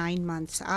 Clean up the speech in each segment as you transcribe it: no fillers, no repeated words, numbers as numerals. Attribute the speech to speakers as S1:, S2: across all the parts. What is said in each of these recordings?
S1: 9 months।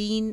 S1: 3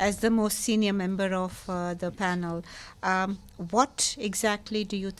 S1: as the most senior member of the panel. What exactly do you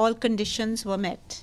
S1: all conditions were met.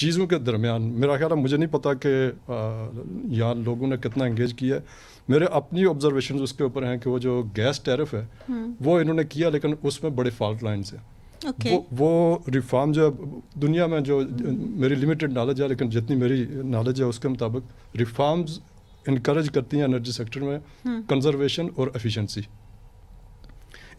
S2: چیزوں کے درمیان میرا خیال ہے مجھے نہیں پتا کہ یہاں لوگوں نے کتنا انگیج کیا ہے. میرے اپنی آبزرویشنز اس کے اوپر ہیں کہ وہ جو گیس ٹیرف ہے وہ انہوں نے کیا لیکن اس میں بڑے فالٹ لائنس ہیں. وہ ریفارم جو دنیا میں جو میری لمیٹڈ نالج ہے لیکن جتنی میری نالج ہے اس کے مطابق ریفارمز انکریج کرتی ہیں انرجی سیکٹر میں کنزرویشن اور ایفیشنسی.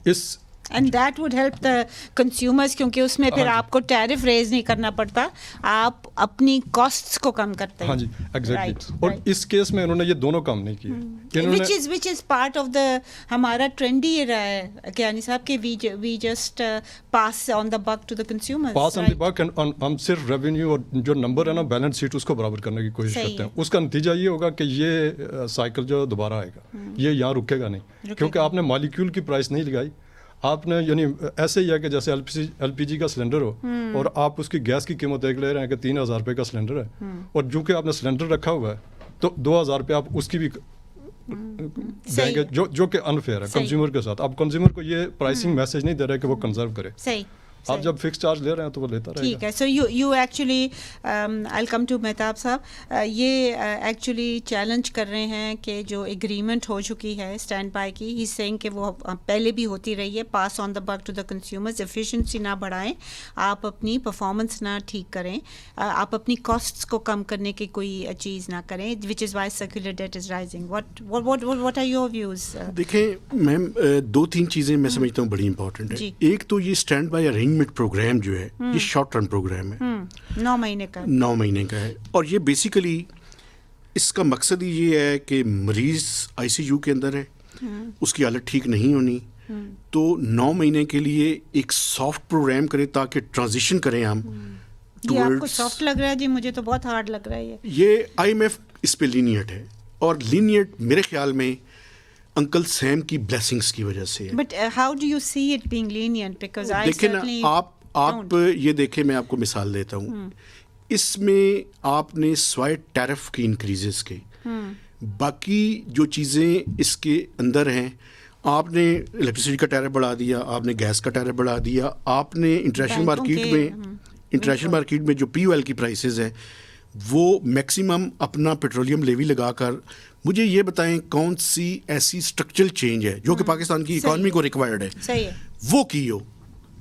S2: اس
S1: and that would help the consumers کیونکہ اس میں پھر آپ کو ٹیرف ریز نہیں کرنا پڑتا, آپ اپنی کاسٹس کو کم کرتے ہیں.
S2: ہاں جی ایگزیکٹلی. اور اس کیس میں انہوں نے یہ دونوں کام نہیں کیے.
S1: وچ از پارٹ آف دا ہمارا ٹرینڈ ہی رہا ہے کیانی صاحب کہ we just pass on the buck to the consumers.
S2: Pass on the buck ہم صرف ریونیو اور جو نمبر ہے نا بیلنس شیٹ اس کو برابر کرنے کی کوشش کرتے ہیں. اس کا نتیجہ یہ ہوگا کہ یہ سائیکل جو دوبارہ آئے گا یہ یہاں رکے گا نہیں کیونکہ آپ نے مالیکیول کی پرائس نہیں لگائی. آپ نے یعنی ایسے ہی ہے کہ جیسے ایل پی جی کا سلنڈر ہو اور آپ اس کی گیس کی قیمت ایک لے رہے ہیں کہ 3,000 روپے کا سلنڈر ہے اور جو کہ آپ نے سلنڈر رکھا ہوا ہے تو 2,000 روپے آپ اس کی بھی دیں گے جو کہ انفیئر ہے کنزیومر کے ساتھ. آپ کنزیومر کو یہ پرائسنگ میسج نہیں دے رہے کہ وہ کنزرو کرے.
S1: صحیح.
S2: آپ جب فکس چارج لے رہے ہیں تو وہ لیتا رہے گا.
S1: ٹھیک ہے. So you actually I come to Mehtab صاحب, یہ ایکچولی چیلنج کر رہے ہیں کہ جو ایگریمنٹ ہو چکی ہے اسٹینڈ بائی کی, ہی سینگ کہ وہ پہلے بھی ہوتی رہی ہے, پاس on the buck to the consumers, efficiency نہ بڑھائیں, آپ اپنی پرفارمنس نہ ٹھیک کریں, آپ اپنی کاسٹس کو کم کرنے کی کوئی چیز نہ کریں, which is why circular debt is rising. What are your views?
S3: دیکھیں میم 2-3 چیزیں میں سمجھتا ہوں بڑی امپورٹنٹ ہے. ایک تو یہ اسٹینڈ بائی ارینجمنٹ پروگرام جو ہے یہ شارٹ ٹرم پروگرام ہے,
S1: 9 مہینے کا
S3: ہے, اور یہ بیسیکلی اس کا مقصد ہی یہ ہے کہ مریض آئی سی یو کے اندر ہے, اس کی حالت ٹھیک نہیں ہونی, تو 9 مہینے کے لیے ایک سافٹ پروگرام کرے تاکہ ٹرانزیشن کریں ہم.
S1: یہ آپ کو سافٹ لگ رہا ہے؟ جی مجھے تو بہت ہارڈ لگ رہا ہے. یہ
S3: آئی ایم ایف اس پہ لینیٹ ہے, اور لینیٹ میرے خیال میں انکل سیم کی بلیسنگس کی وجہ سے ہے.
S1: But how do you see it being lenient? Because
S3: دیکھیں نا آپ یہ دیکھیں, میں آپ کو مثال دیتا ہوں, اس میں آپ نے سوائے ٹیرف کی انکریزز کے باقی جو چیزیں اس کے اندر ہیں, آپ نے الیکٹریسٹی کا ٹیرف بڑھا دیا, آپ نے گیس کا ٹیرف بڑھا دیا, آپ نے انٹرنیشنل مارکیٹ میں جو پی او ایل کی پرائسز ہیں وہ میکسیمم اپنا پیٹرولیم لیوی لگا کر, مجھے یہ بتائیں کون سی ایسی اسٹرکچرل چینج ہے جو کہ پاکستان کی اکانومی کو ریکوائرڈ ہے وہ کی ہو.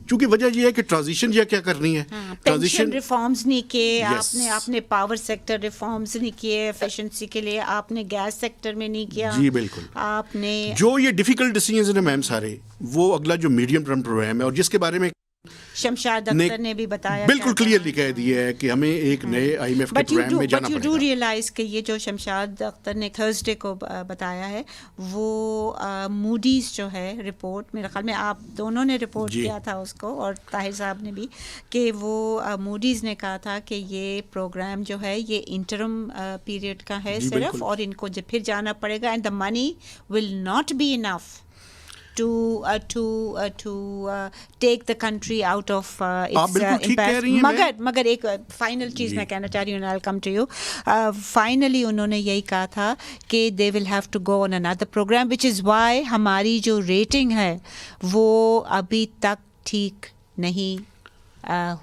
S3: کیونکہ وجہ یہ ہے کہ ٹرانزیشن یہ کیا کرنی ہے,
S1: ٹرانزیشن ریفارمز نہیں کیے آپ نے پاور سیکٹر ریفارمز نہیں کیے, ایفیشنسی کے لیے آپ نے گیس سیکٹر میں نہیں کیا.
S3: جی بالکل.
S1: آپ نے
S3: جو یہ ڈیفیکلٹ ڈیسیژنز ہیں میم سارے, وہ اگلا جو میڈیم ٹرم پروگرام ہے اور جس کے بارے میں
S1: شمشاد اختر نے بھی بتایا,
S3: بالکل کلیئرلی کہہ دیا ہے کہ ہمیں ایک نئے آئی ایم ایف کے پروگرام میں جانا پڑے گا.
S1: بٹ یو ڈو ریئلائز کہ یہ جو شمشاد اختر نے تھرسڈے کو بتایا ہے وہ موڈیز جو ہے رپورٹ, میرے خیال میں آپ دونوں نے رپورٹ کیا تھا اس کو اور طاہر صاحب نے بھی, کہ وہ موڈیز نے کہا تھا کہ یہ پروگرام جو ہے یہ انٹرم پیریڈ کا ہے صرف, اور ان کو جب پھر جانا پڑے گا, and the money will not be enough to take the country out of its impact. مگر ایک فائنل چیز میں کہنا چاہ رہی ہوں, I'll come to you. Finally انہوں نے یہی کہا تھا کہ they will have to go on another program, which is why ہماری جو ریٹنگ ہے وہ ابھی تک ٹھیک نہیں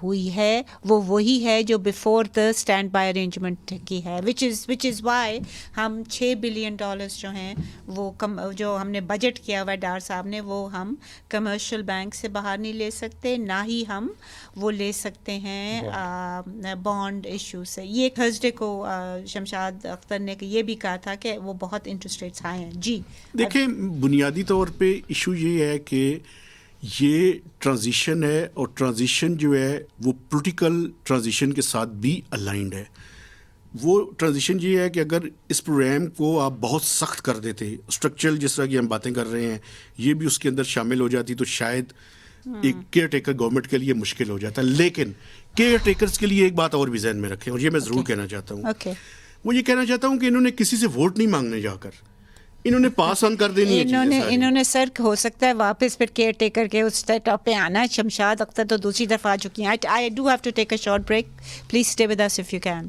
S1: ہوئی ہے, وہ وہی ہے جو before the stand by arrangement کی ہے, وچ از وائی ہم $6 بلین جو ہیں وہ جو ہم نے بجٹ کیا ہوا ہے ڈار صاحب نے, وہ ہم کمرشل بینک سے باہر نہیں لے سکتے, نہ ہی ہم وہ لے سکتے ہیں بانڈ ایشو سے. یہ تھرسڈے کو شمشاد اختر نے یہ بھی کہا تھا کہ وہ بہت انٹرسٹ ریٹس ہائی ہیں. جی
S3: دیکھیں, بنیادی طور پہ ایشو یہ ہے کہ یہ ٹرانزیشن ہے, اور ٹرانزیشن جو ہے وہ پولیٹیکل ٹرانزیشن کے ساتھ بھی الائنڈ ہے. وہ ٹرانزیشن یہ ہے کہ اگر اس پروگرام کو آپ بہت سخت کر دیتے, اسٹرکچرل جس طرح کی ہم باتیں کر رہے ہیں یہ بھی اس کے اندر شامل ہو جاتی, تو شاید ایک کیئر ٹیکر گورنمنٹ کے لیے مشکل ہو جاتا. لیکن کیئر ٹیکرز کے لیے ایک بات اور بھی ذہن میں رکھیں, اور یہ میں ضرور کہنا چاہتا ہوں, وہ یہ کہنا چاہتا ہوں کہ انہوں نے کسی سے ووٹ نہیں مانگنے جا کر, انہوں نے پاس آن کر دینی ہے.
S1: انہوں نے سر ہو سکتا ہے واپس پھر کیئر ٹیکر کے اس ٹاپ پہ آنا. شمشاد اختر تو دوسری دفعہ آ چکی ہیں. I do have to take a short break, please stay with us if you can.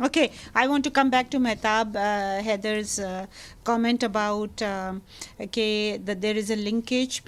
S1: Okay, I want to come back to Mehtab Haidar's comment about that there is a linkage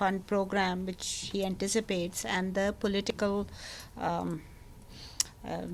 S1: fund program which he anticipates and the political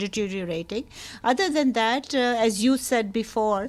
S1: deteriorating. Other than that, as you said before,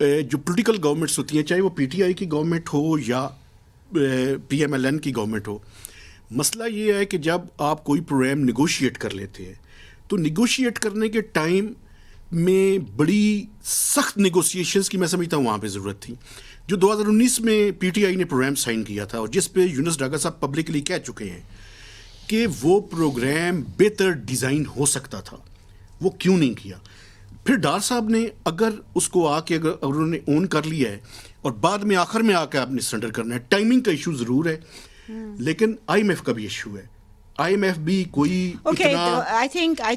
S3: جو political governments ہوتی ہیں, چاہے وہ P T I کی government ہو یا P M L N کی government ہو, مسئلہ یہ ہے کہ جب آپ کوئی پروگرام نیگوشیٹ کر لیتے ہیں تو نیگوشیٹ کرنے کے ٹائم میں بڑی سخت نیگوسیشنز کی میں سمجھتا ہوں وہاں پہ ضرورت تھی. جو 2019 میں پی ٹی آئی نے پروگرام سائن کیا تھا اور جس پہ یونس ڈاگا صاحب پبلکلی کہہ چکے ہیں کہ وہ پروگرام بہتر ڈیزائن ہو سکتا تھا, وہ کیوں نہیں کیا. پھر ڈار صاحب نے اگر اس کو آ کے اگر انہوں نے اون کر لیا ہے اور بعد میں آخر میں آ کے آپ نے سرنڈر کرنا ہے, ٹائمنگ کا ایشو ضرور ہے, لیکن آئی ایم ایف کا بھی ایشو ہے. آئی ایم ایف بھی کوئی اتنا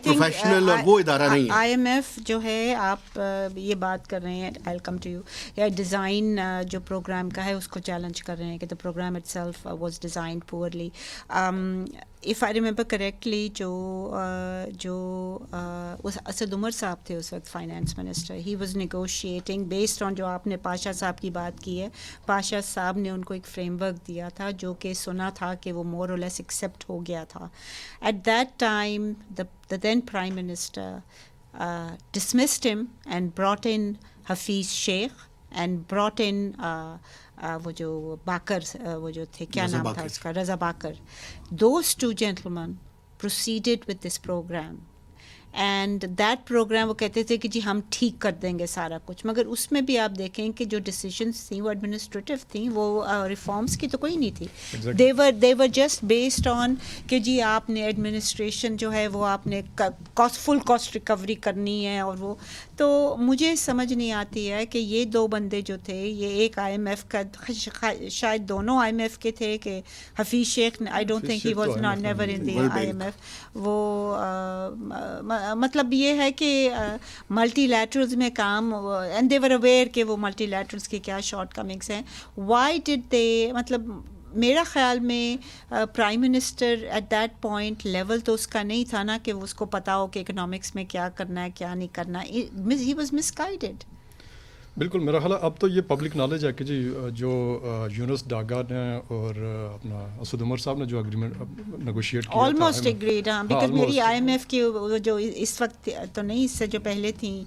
S3: پروفیشنل اور وہ ادارہ نہیں ہے.
S1: آئی ایم ایف جو ہے, آپ یہ بات کر رہے ہیں, آئی کم ٹو یو, یا ڈیزائن جو پروگرام کا ہے اس کو چیلنج کر رہے ہیں کہ the program itself was designed poorly. If I remember correctly جو اسد عمر صاحب تھے اس وقت finance minister, he was negotiating based on جو آپ نے پاشا صاحب کی بات کی ہے. پاشا صاحب نے ان کو ایک فریم ورک دیا تھا جو کہ سنا تھا کہ وہ مور اور لیس ایکسیپٹ ہو گیا تھا. At that time the then Prime Minister dismissed him and brought in Hafiz Sheikh and brought in وہ جو باکر, وہ جو تھے, کیا نام تھا اس کا, Raza Baqir. Those two gentlemen proceeded with this program. And that program وہ کہتے تھے کہ جی ہم ٹھیک کر دیں گے سارا کچھ, مگر اس میں بھی آپ دیکھیں کہ جو ڈیسیجنس تھیں وہ ایڈمنسٹریٹو تھیں, وہ ریفارمس کی تو کوئی نہیں تھی. دے ور جسٹ بیسڈ آن کہ جی آپ نے ایڈمنسٹریشن جو ہے وہ آپ نے فل کاسٹ ریکوری کرنی ہے, اور وہ تو مجھے سمجھ نہیں آتی ہے کہ یہ دو بندے جو تھے, یہ ایک آئی ایم ایف کا, شاید دونوں آئی ایم ایف کے تھے, کہ Hafeez Sheikh, I don't think he was not never in the I M F. وہ مطلب یہ ہے کہ ملٹی لیٹرلز میں کام, اینڈ دے ور اویئر کہ وہ ملٹی لیٹرلز کی کیا shortcomings why. Did they دے, مطلب میرا خیال میں prime minister at that point level تو اس کا نہیں تھا نا کہ اس کو پتا ہو کہ اکنامکس میں کیا کرنا ہے کیا نہیں کرنا. He was miss guided.
S2: بالکل, میرا خیال ہے اب تو یہ پبلک نالج ہے کہ جی جو یونس ڈاگا نے اور اپنا اسد عمر صاحب نے جو اگریمنٹ نیگوشیٹ کیا,
S1: آلموسٹ ایگریڈ. ہاں, بیکاز میری آئی ایم ایف کی جو اس وقت تو نہیں, اس سے جو پہلے تھیں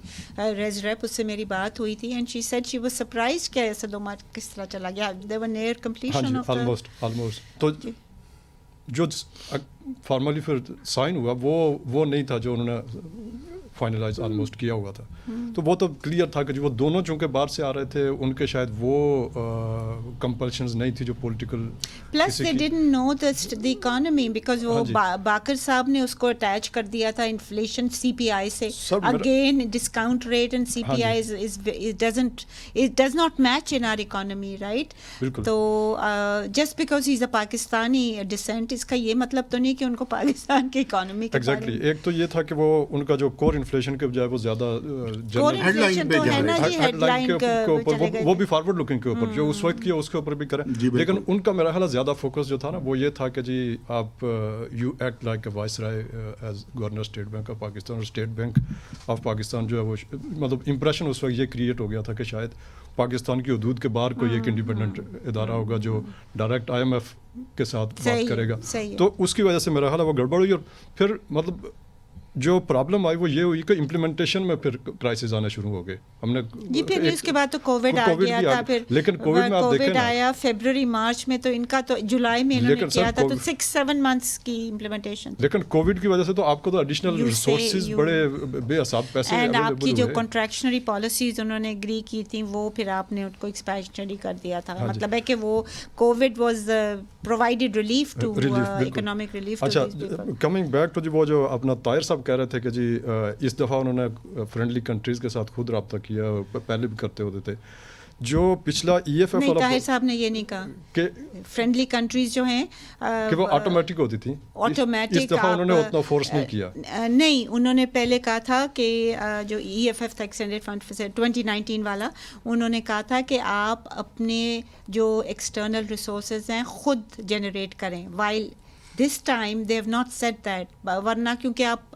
S1: ریز ریپ, اس سے میری بات ہوئی تھی, and she said she was surprised کہ اسد عمر کس طرح چلا گیا. دے ور نیئر کمپلیشن آف
S2: آلموسٹ. تو جو فارملی پھر سائن ہوا وہ نہیں تھا جو انہوں نے فائنلائز آلموسٹ کیا ہوا تھا. تو وہ تو کلیئر تھا کہ وہ دونوں چونکہ باہر سے آ رہے تھے, ان کے شاید وہ کمپلشنز نہیں تھی جو political.
S1: Plus they didn't know the economy, because وہ باکر صاحب نے اس کو اٹیچ کر دیا تھا انفلیشن سی پی آئی سے. Again discount rate and C P I does not match in our economy, right. تو just because he is a Pakistani descent, اس کا یہ مطلب تو نہیں کہ ان کو پاکستان کی اکانومی کے بارے میں.
S2: ایک تو یہ تھا کہ وہ ان کا جو کور انفلیشن کے بجائے وہ زیادہ وہ بھی فارورڈ لکنگ کے اوپر جو اس وقت کیا اس کے اوپر بھی کریں, لیکن ان کا میرا خیال زیادہ فوکس جو تھا نا وہ یہ تھا کہ جی آپ you act like a viceroy as governor state bank of Pakistan, اور اسٹیٹ بینک آف پاکستان جو ہے وہ مطلب امپریشن اس وقت یہ کریٹ ہو گیا تھا کہ شاید پاکستان کی حدود کے باہر کوئی ایک انڈیپینڈنٹ ادارہ ہوگا جو ڈائریکٹ آئی ایم ایف کے ساتھ بات کرے گا. تو اس کی وجہ سے میرا خیال ہے وہ گڑبڑ ہوئی, اور پھر مطلب جو پرابلم آئی وہ یہ ہوئی کہ امپلیمنٹیشن میں پھر کرائسس آنا شروع ہو گئے. ہم نے
S1: جی پھر اس کے بعد تو کووڈ آ گیا تھا, پھر
S2: لیکن کووڈ
S1: آیا فیبروری مارچ میں, تو ان کا تو جولائی میں انہوں نے کیا تھا, تو 6-7 منتھس کی امپلیمنٹیشن.
S2: لیکن کووڈ کی وجہ سے تو آپ کو تو ایڈیشنل ریسورسز بڑے بے حساب پیسے
S1: اینڈ آپ کی جو کنٹریکشنری پالیسیز انہوں نے اگری کی تھیں وہ پھر آپ نے ان کو ایکسپینشنری کر دیا تھا. مطلب ہے کہ وہ COVID was provided relief to economic relief.
S2: اچھا, کمنگ بیک ٹو وہ جو اپنا طاہر صاحب کہہ رہے تھے کہ جی اس دفعہ انہوں نے فرینڈلی کنٹریز کے ساتھ خود رابطہ کیا, پہلے بھی کرتے ہوتے تھے. جو پچھلا ای ایف ایف والا,
S1: طاہر صاحب نے یہ نہیں کہا کہ فرینڈلی کنٹریز جو ہیں
S2: کہ وہ آٹومیٹک ہوتی تھی,
S1: آٹومیٹک.
S2: اس دفعہ انہوں نے اتنا فورس نہیں کیا.
S1: نہیں, انہوں نے پہلے کہا تھا کہ جو ای ایف ایف تھا ایکسٹینڈیڈ فنڈ 2019 والا, انہوں نے کہا تھا کہ آپ اپنے جو ایکسٹرنل ریسورسز ہیں خود جنریٹ کریں, while this time they have not set that. ورنہ کیونکہ آپ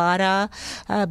S1: 12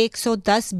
S1: 110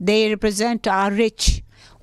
S1: They represent our rich.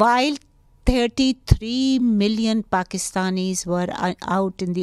S1: while 33 million Pakistanis were out in the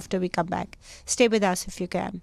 S1: after we come back. Stay with us if you can.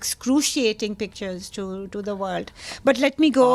S1: excruciating pictures to the world. But let me go.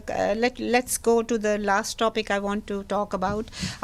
S1: let's go to the last topic I want to talk about.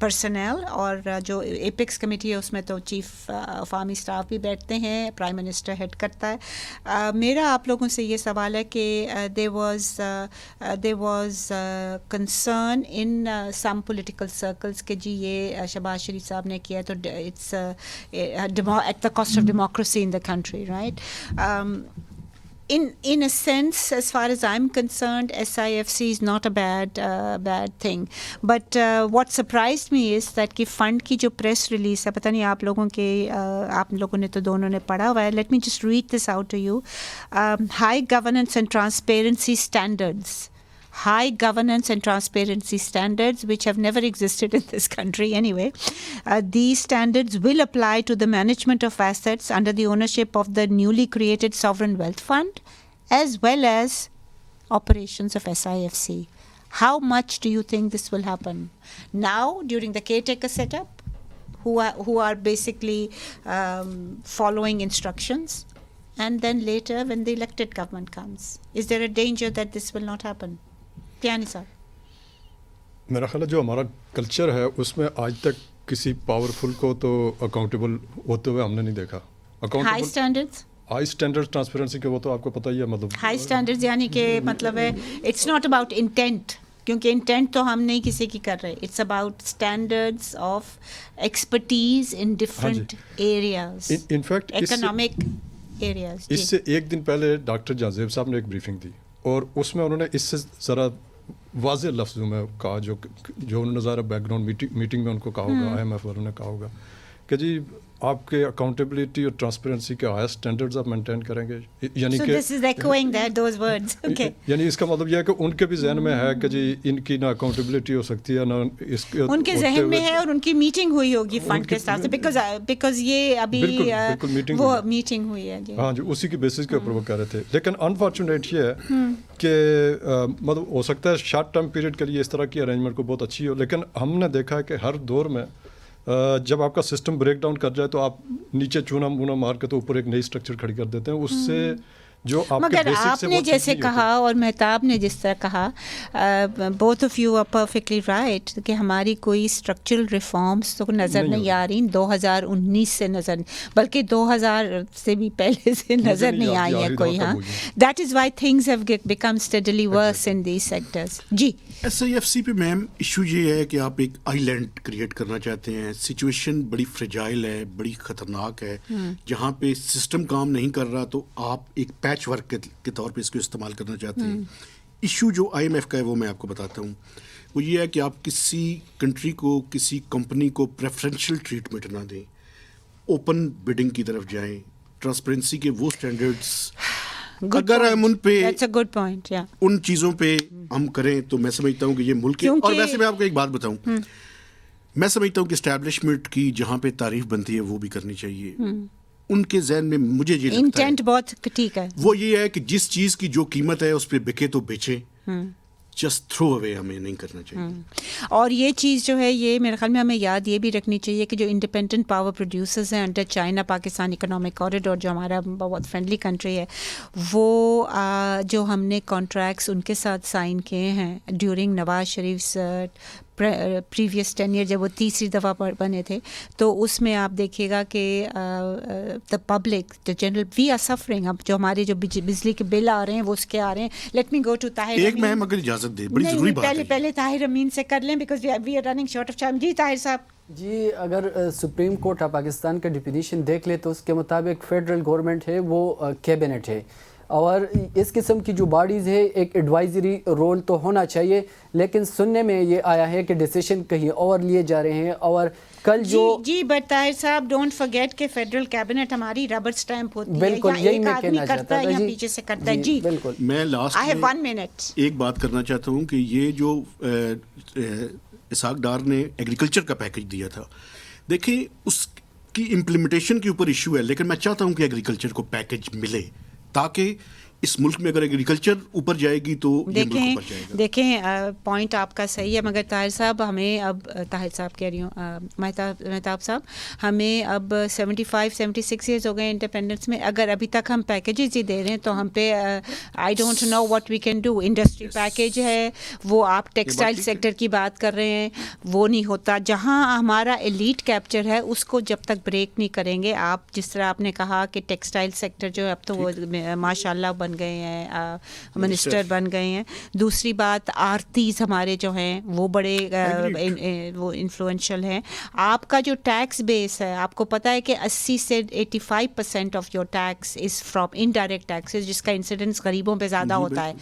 S1: personnel, اور جو apex committee ہے اس میں تو chief of army staff بھی بیٹھتے ہیں, prime minister head کرتا ہے. میرا آپ لوگوں سے یہ سوال ہے کہ there was concern in some political circles کہ جی یہ شہباز شریف صاحب نے کیا تو it's at the cost of democracy in the country, right? In a sense, as far as I'm concerned, SIFC is not a bad thing. But what surprised me is that کہ fund کی جو press release ہے, پتہ نہیں آپ لوگوں نے تو دونوں نے پڑھا ہوا ہے. Let me just read this out to you. High governance and transparency standards. High governance and transparency standards, which have never existed in this country anyway. These standards will apply to the management of assets under the ownership of the newly created Sovereign Wealth Fund, as well as operations of SIFC. How much do you think this will happen? Now, during the caretaker setup, who are basically following instructions, and then later when the elected government comes. Is there a danger that this will not happen?
S2: میرا خیال ہے جو ہمارا culture ہے اس میں آج تک کسی پاورفل کو تو اکاؤنٹیبل ہوتے ہوئے ہم نے نہیں دیکھا.
S1: ہائی
S2: اسٹینڈرڈ ٹرانسپیرنسی کے وہ تو آپ کو پتہ ہی ہے, مطلب
S1: ہائی اسٹینڈرڈ یعنی کہ مطلب ہے اٹس ناٹ اباؤٹ انٹینٹ, کیونکہ انٹینٹ تو ہم نہیں کسی کی کر رہے. It's about standards of expertise in different areas,
S2: in fact
S1: economic areas.
S2: اس سے ایک دن پہلے ڈاکٹر جازیب صاحب نے ایک بریفنگ دی اور اس میں انہوں نے اس سے ذرا واضح لفظوں میں کہا, جو انہوں نے ظاہر بیک گراؤنڈ میٹنگ میں ان کو کہا ہوگا, IMF والوں نے کہا ہوگا کہ جی آپ کے اکاؤنٹیبلٹی اور ٹرانسپیرنسی کے ہائر اسٹینڈرڈز آپ مینٹین کریں گے. یعنی کہ یعنی اس کا مطلب یہ ہے کہ ان کے بھی ذہن میں ہے کہ جی ان کی نہ اکاؤنٹیبلٹی ہو سکتی ہے نہ اس
S1: ان کے ذہن میں ہے, اور ان کی میٹنگ ہوئی ہوگی فنڈ کے ساتھ, بیکاز یہ ابھی وہ میٹنگ ہوئی ہے.
S2: ہاں جی, اسی کی بیسس کے اوپر وہ کہہ رہے تھے. لیکن انفارچونیٹ یہ ہے کہ مطلب ہو سکتا ہے شارٹ ٹرم پیریڈ کے لیے اس طرح کی ارینجمنٹ کو بہت اچھی ہو, لیکن ہم نے دیکھا ہے کہ ہر دور میں جب آپ کا سسٹم بریک ڈاؤن کر جائے تو آپ نیچے چونا مونا مار کے تو اوپر ایک نئی اسٹرکچر کھڑی کر دیتے ہیں. اس سے جو آپ کے
S1: مگر آپ نے جیسے کہا اور مہتاب نے جس طرح کہا, both of you are perfectly right کہ ہماری کوئی اسٹرکچرل ریفارمس تو نظر نہیں آ رہی 2019 سے نظر, بلکہ 2000 سے بھی پہلے سے نظر نہیں آئی ہے کوئی. ہاں, that is why things have become steadily worse in these sectors. جی
S3: SIFC پہ میم ایشو یہ ہے کہ آپ ایک آئی لینڈ کریٹ کرنا چاہتے ہیں. سچویشن بڑی فریجائل ہے, بڑی خطرناک ہے. جہاں پہ سسٹم کام نہیں کر رہا تو آپ ایک پیچ ورک کے طور پہ اس کو استعمال کرنا چاہتے ہیں. ایشو جو IMF کا ہے وہ میں آپ کو بتاتا ہوں. وہ یہ ہے کہ آپ کسی کنٹری کو, کسی کمپنی کو پریفرینشیل ٹریٹمنٹ نہ دیں, اوپن بڈنگ کی طرف جائیں. ٹرانسپیرنسی کے وہ اسٹینڈرڈس اگر ہم ان پہ ان چیزوں پہ ہم کریں تو میں سمجھتا ہوں کہ یہ ملک ہے. اور ویسے میں آپ کو ایک بات بتاؤں, میں سمجھتا ہوں کہ اسٹیبلشمنٹ کی جہاں پہ تعریف بنتی ہے وہ بھی کرنی چاہیے. ان کے ذہن میں مجھے یہ لگتا ہے
S1: انٹینٹ بہت ٹھیک ہے,
S3: وہ یہ ہے کہ جس چیز کی جو قیمت ہے اس پہ بکے تو بیچیں, جسٹ تھرو اوے ہمیں نہیں کرنا چاہیے.
S1: اور یہ چیز جو ہے یہ میرے خیال میں ہمیں یاد یہ بھی رکھنی چاہیے کہ جو انڈیپینڈنٹ پاور پروڈیوسرز ہیں under China Pakistan economic corridor جو ہمارا بہت فرینڈلی کنٹری ہے, وہ جو ہم نے کانٹریکٹس ان کے ساتھ سائن کیے ہیں ڈیورنگ نواز شریف پریویس ٹینئر جب وہ تیسری دفعہ بنے تھے, تو اس میں آپ دیکھیے گا کہ the public the general we are suffering. اب جو ہمارے جو بجلی کے بل آ رہے ہیں وہ اس کے آ رہے ہیں. Let me go to Tahir.
S3: ایک میم اگر اجازت دے, بڑی ضروری بات ہے.
S1: پہلے طاہر امین سے کر لیں because we are running short of time. جی طاہر صاحب.
S4: جی, اگر سپریم کورٹ آف پاکستان کا ڈیفینیشن دیکھ لے تو اس کے مطابق فیڈرل گورنمنٹ ہے وہ کیبنٹ ہے, اور اس قسم کی جو باڈیز ہے ایک ایڈوائزری رول تو ہونا چاہیے, لیکن سننے میں یہ آیا ہے کہ ڈیسیشن کہیں اور لیے جا رہے ہیں. اور کل جو
S1: جی بٹ طاہر صاحب ڈونٹ فرگیٹ کہ فیڈرل کیبنٹ ہماری ربر اسٹیمپ ہوتی ہے,
S4: بالکل یہی میں کہنا
S1: چاہتا ہوں, یا پیچھے سے کرتا ہے. جی
S4: بالکل.
S3: میں لاسٹ
S1: آئی ہیو 1 منٹ
S3: ایک بات کرنا چاہتا ہوں کہ یہ جو اسحاق ڈار نے ایگریکلچر کا پیکج دیا تھا, دیکھیں اس کی امپلیمنٹیشن کے اوپر ایشو ہے, لیکن میں چاہتا ہوں کہ ایگریکلچر کو پیکج ملے تاکہ اس ملک میں اگر ایگریکلچر اوپر جائے گی تو یہ ملک اوپر جائے گا.
S1: دیکھیں پوائنٹ آپ کا صحیح ہے, مگر طاہر صاحب ہمیں اب, طاہر صاحب کہہ رہی ہوں, مہتاب صاحب, ہمیں اب 76 ایئرز ہو گئے انڈیپینڈنس میں. اگر ابھی تک ہم پیکیجز ہی دے رہے ہیں تو ہم پہ I don't know what we can do. Industry package ہے وہ, آپ ٹیکسٹائل سیکٹر کی بات کر رہے ہیں, وہ نہیں ہوتا. جہاں ہمارا ایلیٹ کیپچر ہے اس کو جب تک بریک نہیں کریں گے, آپ جس طرح آپ نے کہا کہ ٹیکسٹائل سیکٹر جو ہے اب تو وہ ماشاء اللہ بن گئے ہیں, منسٹر بن گئے ہیں. دوسری بات, آرتیز ہمارے جو ہیں وہ بڑے وہ انفلوئنشل ہیں. آپ کا جو ٹیکس بیس ہے, آپ کو پتہ ہے کہ 80 سے 85% of your tax is from indirect taxes, جس کا انسیڈنس غریبوں پہ زیادہ ہوتا ہے.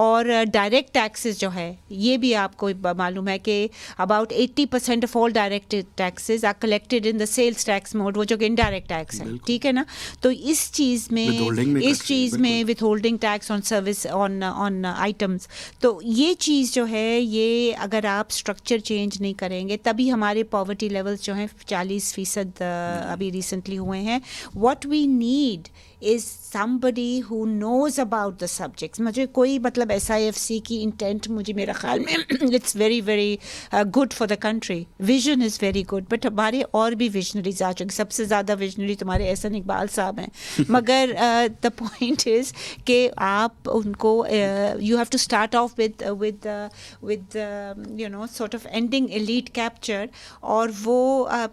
S1: اور ڈائریکٹ ٹیکسز جو ہے یہ بھی آپ کو معلوم ہے کہ about 80% of all direct taxes are collected in the sales tax mode, وہ جو کہ انڈائریکٹ ٹیکس ہے. ٹھیک ہے نا. تو اس چیز میں withholding tax on service on items, تو یہ چیز جو ہے, یہ اگر آپ اسٹرکچر چینج نہیں کریں گے تبھی ہمارے پاورٹی لیولس جو ہیں 40% ابھی ریسنٹلی ہوئے ہیں. What we need is somebody who knows about the subjects. مجھے کوئی مطلب SIFC کی انٹینٹ مجھے میرا خیال میں it's very very good for the country. vision is very good, but ہمارے اور بھی ویژنریز آ چکے. سب سے زیادہ ویژنری تمہارے احسن اقبال صاحب ہیں, مگر the point is کہ آپ ان کو you have to start off with you know sort of ending elite capture, اور وہ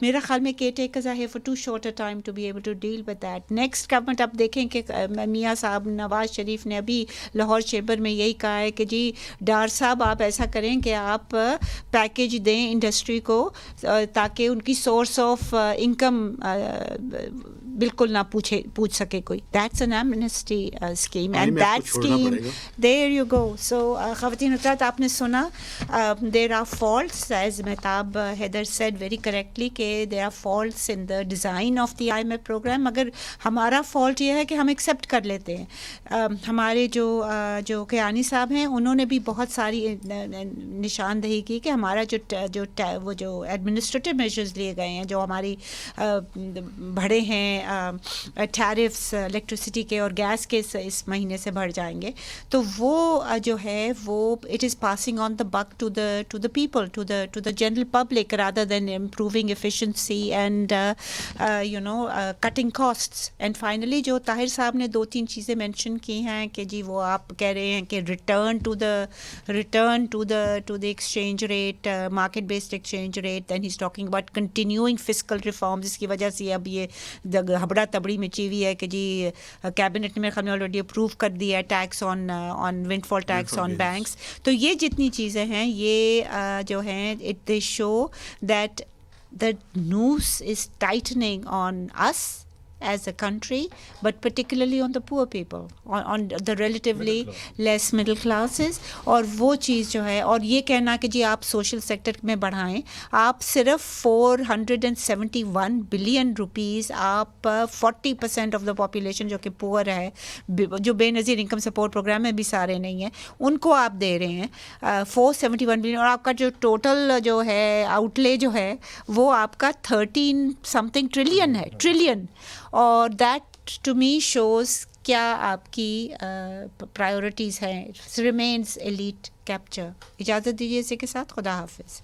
S1: میرا خیال میں caretakers are here for too short a time to be able to deal with that. Next government آپ دیکھیں کہ میاں صاحب نواز شریف نے ابھی لاہور چیمبر میں یہی کہا ہے کہ جی ڈار صاحب آپ ایسا کریں کہ آپ پیکیج دیں انڈسٹری کو تاکہ ان کی سورس آف انکم بالکل نہ پوچھ سکے کوئی. That's an amnesty scheme and that scheme there you go. So خواتین حضرات, آپ نے سنا there are faults, as Mehtab Haider said very correctly کہ there are faults in the design of the IMF program, مگر ہمارا فالٹ یہ ہے کہ ہم ایکسیپٹ کر لیتے ہیں. ہمارے جو کیانی صاحب ہیں انہوں نے بھی بہت ساری نشاندہی کی کہ ہمارا جو ایڈمنسٹریٹو میجرز لیے گئے ہیں, جو ہماری بڑھے ہیں ٹیرفس الیکٹریسٹی کے اور گیس کے اس مہینے سے بڑھ جائیں گے, تو وہ جو ہے وہ it is passing on the buck to the people, to the general public, rather than improving efficiency and you know cutting costs. And finally جو طاہر صاحب نے 2-3 چیزیں مینشن کی ہیں کہ جی وہ آپ کہہ رہے ہیں کہ return to the exchange rate, market based exchange rate, then he is talking about continuing fiscal reforms, جس کی وجہ سے اب یہ ہبڑا تبڑی مچی ہوئی ہے کہ جی کیبنٹ نے میرے خیال میں آلریڈی اپروو کر دیا ہے ٹیکس آن ونڈ فال ٹیکس آن بینکس. تو یہ جتنی چیزیں ہیں یہ جو ہیں it they show that the noose is tightening on us as a country, but particularly on the poor people, on the relatively less middle classes. اور وہ چیز جو ہے, اور یہ کہنا کہ جی آپ سوشل سیکٹر میں بڑھائیں, آپ صرف 471 بلین روپیز آپ 40% آف دا پاپولیشن جو کہ پور ہے, جو بے نظیر انکم سپورٹ پروگرام میں بھی سارے نہیں ہیں, ان کو آپ دے رہے ہیں 471 بلین, اور آپ کا جو ٹوٹل جو ہے آؤٹ لے جو ہے وہ آپ کا 13 something ٹریلین ہے, ٹریلین. اور دیٹ ٹو می شوز کیا آپ کی پرائیورٹیز ہیں. Remains elite capture. اجازت دیجیے اسی کے ساتھ خدا حافظ.